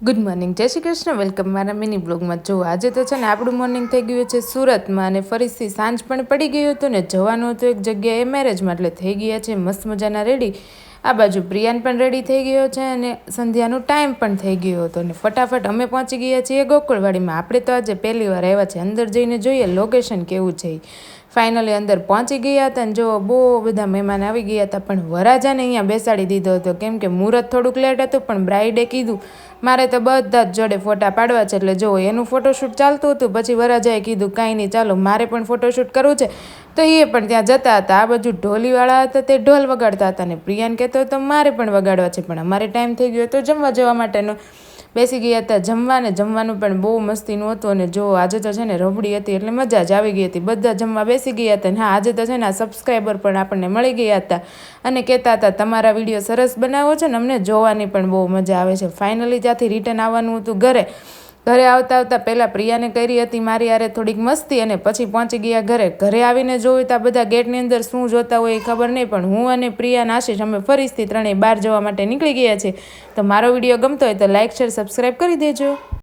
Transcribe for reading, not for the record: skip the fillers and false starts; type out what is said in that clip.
Good morning, જય Shri Krishna. Welcome મારા mini બ્લોગમાં. જો આજે તો છે ને આપણું મોર્નિંગ થઈ ગયું છે સુરતમાં, અને ફરીથી સાંજ પણ પડી ગયું હતું ને જવાનું હતું એક જગ્યાએ મેરેજમાં, એટલે થઈ ગયા છે મસ્ત મજાના રેડી. આ બાજુ પ્રિયાન પણ રેડી થઈ ગયો છે અને સંધ્યાનો ટાઈમ પણ થઈ ગયો હતો, અને ફટાફટ અમે પહોંચી ગયા છીએ ગોકુળવાડીમાં. આપણે તો આજે પહેલી વાર આવ્યા છે, અંદર જઈને જોઈએ લોકેશન કેવું છે. ફાઇનલી અંદર પહોંચી ગયા હતા અને જો બહુ બધા મહેમાન આવી ગયા હતા, પણ વરાજાને અહીંયા બેસાડી દીધો હતો કેમ કે મુહૂર્ત થોડુંક લેટ હતું. પણ બ્રાઇડે કીધું મારે તો બધા જ જોડે ફોટા પાડવા છે, એટલે જો એનું ફોટોશૂટ ચાલતું હતું. પછી વરાજાએ કીધું કાંઈ નહીં, ચાલો મારે પણ ફોટોશૂટ કરવું છે, તો એ પણ ત્યાં જતા હતા. આ બાજુ ઢોલીવાળા હતા તે ઢોલ વગાડતા હતા, અને પ્રિયાન કહેતો હતો મારે પણ વગાડવા છે, પણ અમારે ટાઈમ થઈ ગયો હતો જમવા જવા માટેનો. બેસી ગયા હતા જમવા, ને જમવાનું પણ બહુ મસ્તીનું હતું. અને જો આજે તો છે ને રબડી હતી એટલે મજા જ આવી ગઈ હતી. બધા જમવા બેસી ગયા હતા. અને હા, આજે તો છે ને આ સબસ્ક્રાઈબર પણ આપણને મળી ગયા હતા અને કહેતા હતા તમારા વિડીયો સરસ બનાવો છો ને અમને જોવાની પણ બહુ મજા આવે છે. ફાઇનલી ત્યાંથી રિટર્ન આવવાનું હતું ઘરે આવતા આવતા પહેલાં પ્રિયાને કરી હતી મારી યારે થોડીક મસ્તી, અને પછી પહોંચી ગયા ઘરે આવીને જોયું તો બધા ગેટની અંદર શું જોતા હોય એ ખબર નહીં, પણ હું અને પ્રિયા અને આશીષ અમે ફરીથી ત્રણેય બહાર જવા માટે નીકળી ગયા છે. તો મારો વિડીયો ગમતો હોય તો લાઇક શેર સબસ્ક્રાઈબ કરી દેજો.